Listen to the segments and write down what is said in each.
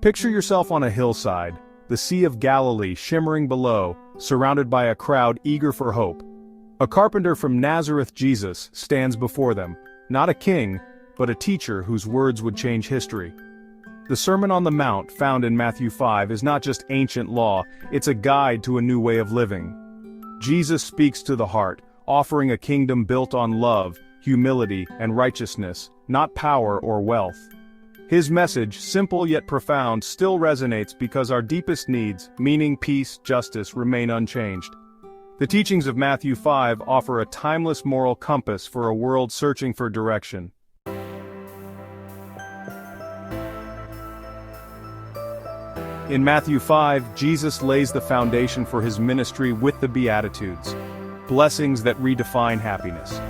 Picture yourself on a hillside, the Sea of Galilee shimmering below, surrounded by a crowd eager for hope. A carpenter from Nazareth, Jesus, stands before them, not a king, but a teacher whose words would change history. The Sermon on the Mount, found in Matthew 5, is not just ancient law, it's a guide to a new way of living. Jesus speaks to the heart, offering a kingdom built on love, humility, and righteousness, not power or wealth. His message, simple yet profound, still resonates because our deepest needs, meaning, peace, justice, remain unchanged. The teachings of Matthew 5 offer a timeless moral compass for a world searching for direction. In Matthew 5, Jesus lays the foundation for his ministry with the Beatitudes, blessings that redefine happiness.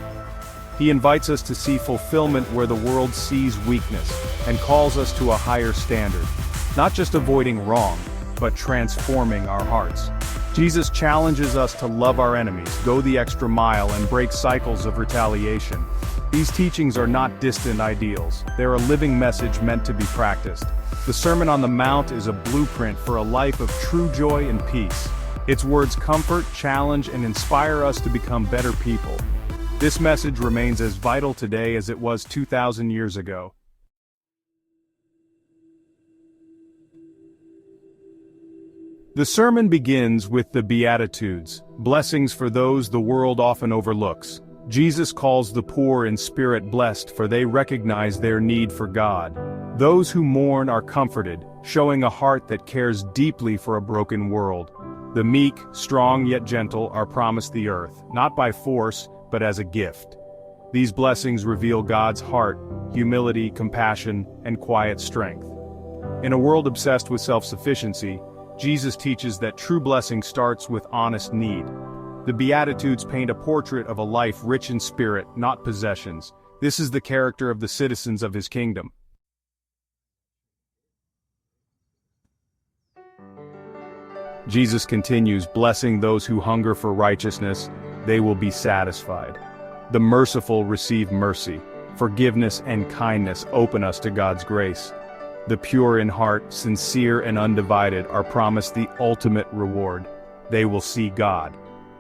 He invites us to see fulfillment where the world sees weakness, and calls us to a higher standard, not just avoiding wrong, but transforming our hearts. Jesus challenges us to love our enemies, go the extra mile, and break cycles of retaliation. These teachings are not distant ideals, they're a living message meant to be practiced. The Sermon on the Mount is a blueprint for a life of true joy and peace. Its words comfort, challenge, and inspire us to become better people. This message remains as vital today as it was 2,000 years ago. The sermon begins with the Beatitudes, blessings for those the world often overlooks. Jesus calls the poor in spirit blessed, for they recognize their need for God. Those who mourn are comforted, showing a heart that cares deeply for a broken world. The meek, strong yet gentle, are promised the earth, not by force, but as a gift. These blessings reveal God's heart, humility, compassion, and quiet strength. In a world obsessed with self-sufficiency, Jesus teaches that true blessing starts with honest need. The Beatitudes paint a portrait of a life rich in spirit, not possessions. This is the character of the citizens of his kingdom. Jesus continues, blessing those who hunger for righteousness, they will be satisfied. The merciful receive mercy. Forgiveness and kindness open us to God's grace. The pure in heart, sincere and undivided, are promised the ultimate reward. They will see God.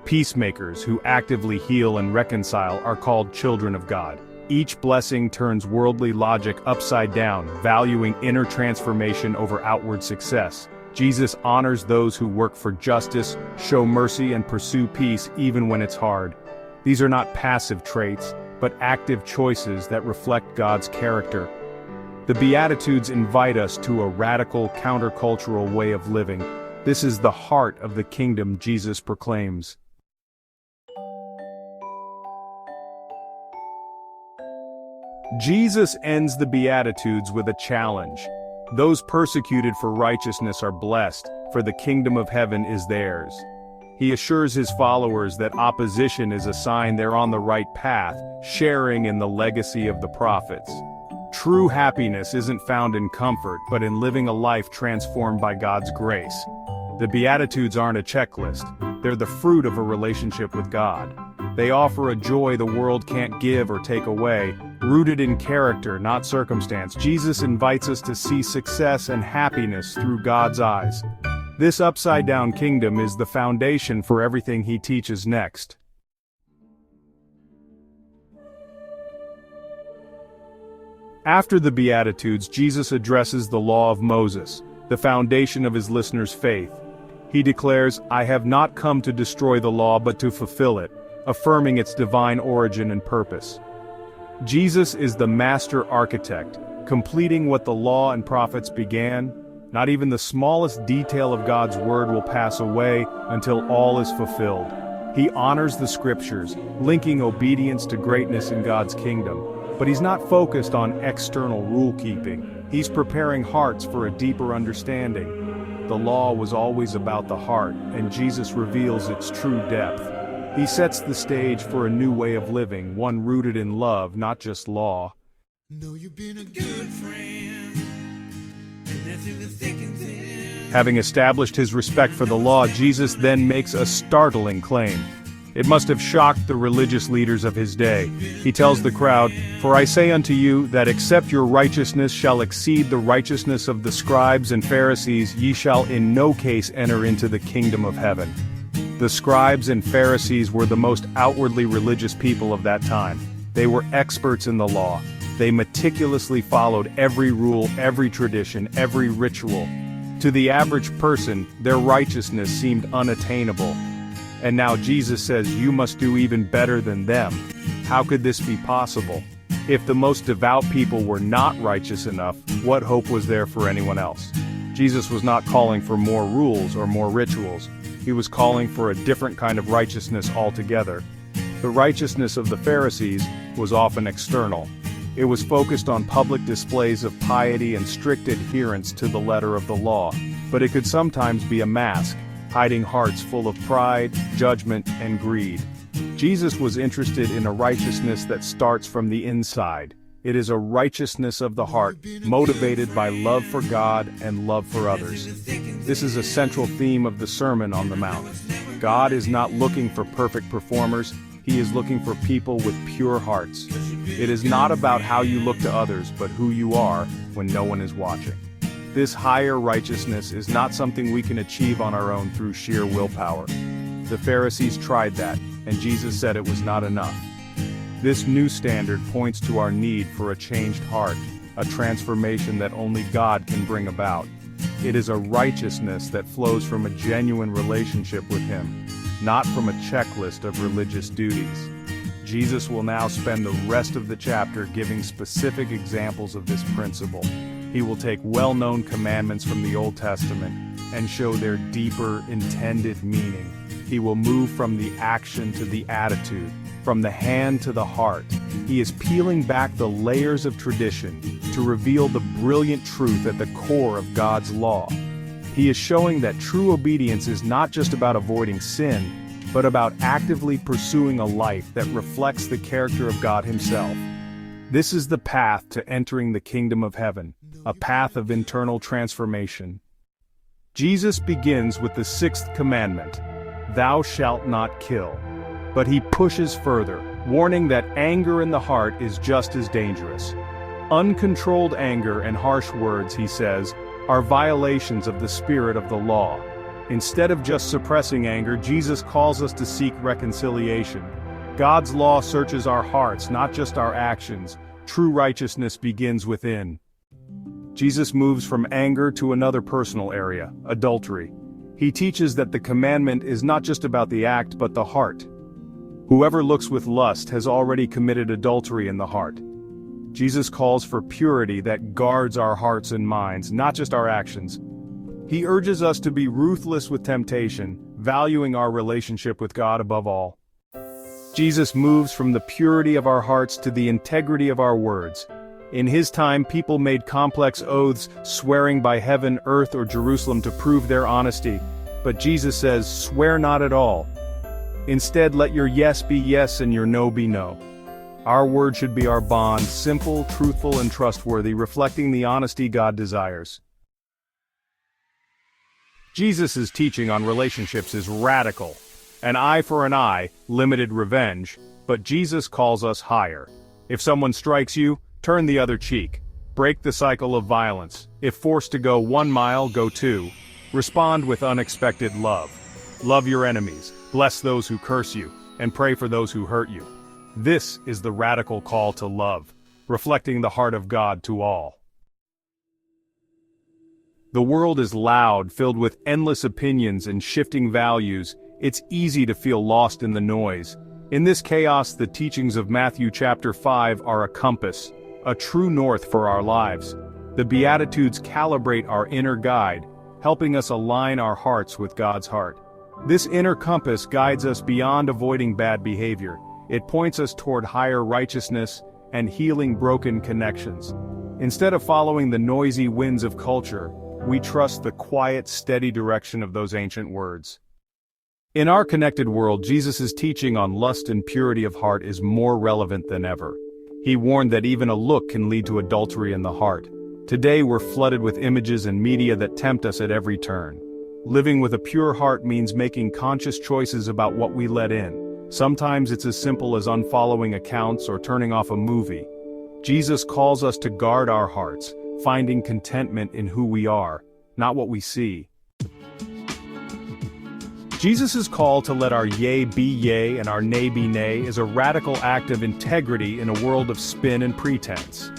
Peacemakers who actively heal and reconcile are called children of God. Each blessing turns worldly logic upside down, valuing inner transformation over outward success. Jesus honors those who work for justice, show mercy, and pursue peace even when it's hard. These are not passive traits, but active choices that reflect God's character. The Beatitudes invite us to a radical, countercultural way of living. This is the heart of the kingdom Jesus proclaims. Jesus ends the Beatitudes with a challenge. Those persecuted for righteousness are blessed, for the kingdom of heaven is theirs. He assures his followers that opposition is a sign they're on the right path, sharing in the legacy of the prophets. True happiness isn't found in comfort, but in living a life transformed by God's grace. The Beatitudes aren't a checklist, they're the fruit of a relationship with God. They offer a joy the world can't give or take away, rooted in character, not circumstance. Jesus invites us to see success and happiness through God's eyes. This upside-down kingdom is the foundation for everything he teaches next. After the Beatitudes, Jesus addresses the law of Moses, the foundation of his listeners' faith. He declares, "I have not come to destroy the law but to fulfill it," affirming its divine origin and purpose. Jesus is the master architect, completing what the law and prophets began. Not even the smallest detail of God's word will pass away until all is fulfilled. He honors the scriptures, linking obedience to greatness in God's kingdom. But he's not focused on external rule-keeping. He's preparing hearts for a deeper understanding. The law was always about the heart, and Jesus reveals its true depth. He sets the stage for a new way of living, one rooted in love, not just law. Know you've been a good friend, and that's in the thick and thin. Having established his respect for the law, Jesus then makes a startling claim. It must have shocked the religious leaders of his day. He tells the crowd, "For I say unto you, that except your righteousness shall exceed the righteousness of the scribes and Pharisees, ye shall in no case enter into the kingdom of heaven." The scribes and Pharisees were the most outwardly religious people of that time. They were experts in the law. They meticulously followed every rule, every tradition, every ritual. To the average person, their righteousness seemed unattainable. And now Jesus says you must do even better than them. How could this be possible? If the most devout people were not righteous enough, what hope was there for anyone else? Jesus was not calling for more rules or more rituals. He was calling for a different kind of righteousness altogether. The righteousness of the Pharisees was often external. It was focused on public displays of piety and strict adherence to the letter of the law, but it could sometimes be a mask, hiding hearts full of pride, judgment, and greed. Jesus was interested in a righteousness that starts from the inside. It is a righteousness of the heart, motivated by love for God and love for others. This is a central theme of the Sermon on the Mount. God is not looking for perfect performers. He is looking for people with pure hearts. It is not about how you look to others, but who you are when no one is watching. This higher righteousness is not something we can achieve on our own through sheer willpower. The Pharisees tried that, and Jesus said it was not enough. This new standard points to our need for a changed heart, a transformation that only God can bring about. It is a righteousness that flows from a genuine relationship with Him, not from a checklist of religious duties. Jesus will now spend the rest of the chapter giving specific examples of this principle. He will take well-known commandments from the Old Testament and show their deeper, intended meaning. He will move from the action to the attitude, from the hand to the heart. He is peeling back the layers of tradition to reveal the brilliant truth at the core of God's law. He is showing that true obedience is not just about avoiding sin, but about actively pursuing a life that reflects the character of God Himself. This is the path to entering the kingdom of heaven, a path of internal transformation. Jesus begins with the sixth commandment, "Thou shalt not kill." But He pushes further, warning that anger in the heart is just as dangerous. Uncontrolled anger and harsh words, He says, are violations of the spirit of the law. Instead of just suppressing anger, Jesus calls us to seek reconciliation. God's law searches our hearts, not just our actions. True righteousness begins within. Jesus moves from anger to another personal area, adultery. He teaches that the commandment is not just about the act but the heart. Whoever looks with lust has already committed adultery in the heart. Jesus calls for purity that guards our hearts and minds, not just our actions. He urges us to be ruthless with temptation, valuing our relationship with God above all. Jesus moves from the purity of our hearts to the integrity of our words. In His time, people made complex oaths, swearing by heaven, earth, or Jerusalem to prove their honesty. But Jesus says, "Swear not at all. Instead, let your yes be yes and your no be no." Our word should be our bond, simple, truthful, and trustworthy, reflecting the honesty God desires. Jesus' teaching on relationships is radical. An eye for an eye, limited revenge, but Jesus calls us higher. If someone strikes you, turn the other cheek. Break the cycle of violence. If forced to go 1 mile, go 2. Respond with unexpected love. Love your enemies, bless those who curse you, and pray for those who hurt you. This is the radical call to love, reflecting the heart of God to all. The world is loud, filled with endless opinions and shifting values. It's easy to feel lost in the noise. In this chaos, the teachings of Matthew chapter 5 are a compass, a true north for our lives. The Beatitudes calibrate our inner guide, helping us align our hearts with God's heart. This inner compass guides us beyond avoiding bad behavior. It points us toward higher righteousness and healing broken connections. Instead of following the noisy winds of culture, we trust the quiet, steady direction of those ancient words. In our connected world, Jesus' teaching on lust and purity of heart is more relevant than ever. He warned that even a look can lead to adultery in the heart. Today we're flooded with images and media that tempt us at every turn. Living with a pure heart means making conscious choices about what we let in. Sometimes it's as simple as unfollowing accounts or turning off a movie. Jesus calls us to guard our hearts, finding contentment in who we are, not what we see. Jesus' call to let our yea be yea and our nay be nay is a radical act of integrity in a world of spin and pretense.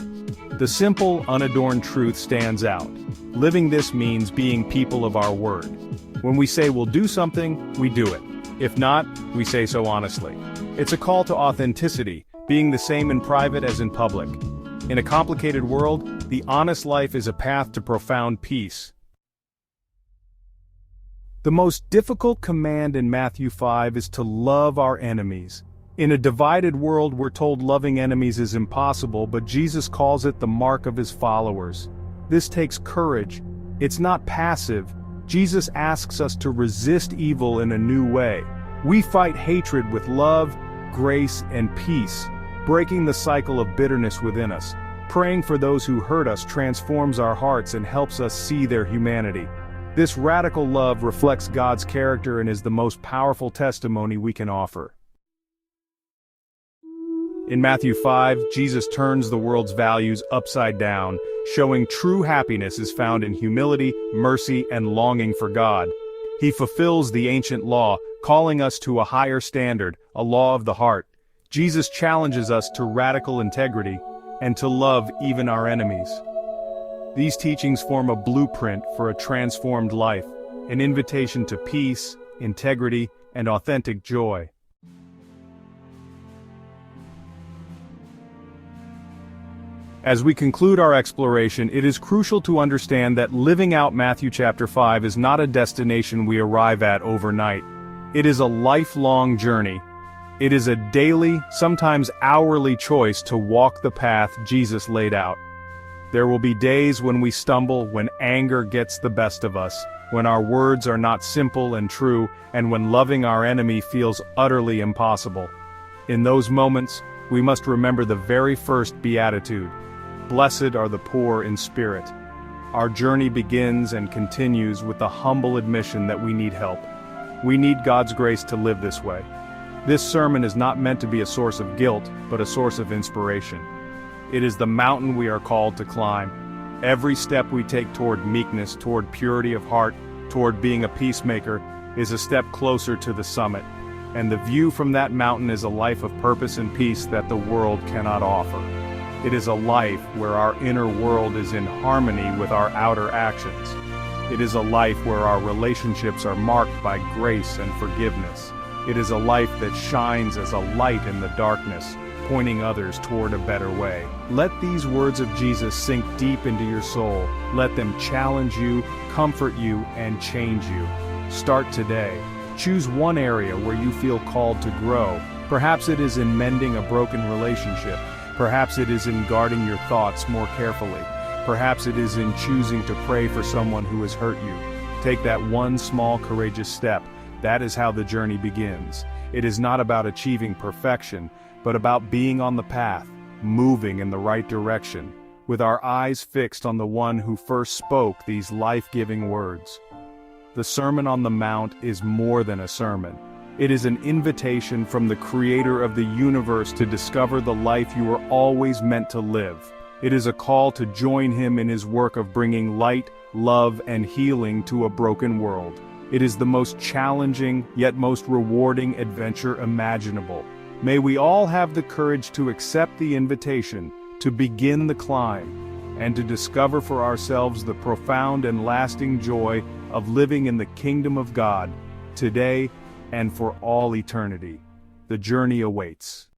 The simple, unadorned truth stands out. Living this means being people of our word. When we say we'll do something, we do it. If not, we say so honestly. It's a call to authenticity, being the same in private as in public. In a complicated world, the honest life is a path to profound peace. The most difficult command in Matthew 5 is to love our enemies. In a divided world, we're told loving enemies is impossible, but Jesus calls it the mark of his followers. This takes courage. It's not passive. Jesus asks us to resist evil in a new way. We fight hatred with love, grace, and peace, breaking the cycle of bitterness within us. Praying for those who hurt us transforms our hearts and helps us see their humanity. This radical love reflects God's character and is the most powerful testimony we can offer. In Matthew 5, Jesus turns the world's values upside down, showing true happiness is found in humility, mercy, and longing for God. He fulfills the ancient law, calling us to a higher standard, a law of the heart. Jesus challenges us to radical integrity and to love even our enemies. These teachings form a blueprint for a transformed life, an invitation to peace, integrity, and authentic joy. As we conclude our exploration, it is crucial to understand that living out Matthew chapter 5 is not a destination we arrive at overnight. It is a lifelong journey. It is a daily, sometimes hourly choice to walk the path Jesus laid out. There will be days when we stumble, when anger gets the best of us, when our words are not simple and true, and when loving our enemy feels utterly impossible. In those moments, we must remember the very first beatitude. Blessed are the poor in spirit. Our journey begins and continues with the humble admission that we need help. We need God's grace to live this way. This sermon is not meant to be a source of guilt, but a source of inspiration. It is the mountain we are called to climb. Every step we take toward meekness, toward purity of heart, toward being a peacemaker, is a step closer to the summit. And the view from that mountain is a life of purpose and peace that the world cannot offer. It is a life where our inner world is in harmony with our outer actions. It is a life where our relationships are marked by grace and forgiveness. It is a life that shines as a light in the darkness, pointing others toward a better way. Let these words of Jesus sink deep into your soul. Let them challenge you, comfort you, and change you. Start today. Choose one area where you feel called to grow. Perhaps it is in mending a broken relationship. Perhaps it is in guarding your thoughts more carefully. Perhaps it is in choosing to pray for someone who has hurt you. Take that one small courageous step. That is how the journey begins. It is not about achieving perfection, but about being on the path, moving in the right direction, with our eyes fixed on the one who first spoke these life-giving words. The Sermon on the Mount is more than a sermon. It is an invitation from the Creator of the universe to discover the life you were always meant to live. It is a call to join Him in His work of bringing light, love, and healing to a broken world. It is the most challenging, yet most rewarding adventure imaginable. May we all have the courage to accept the invitation, to begin the climb, and to discover for ourselves the profound and lasting joy of living in the kingdom of God, today and for all eternity. The journey awaits.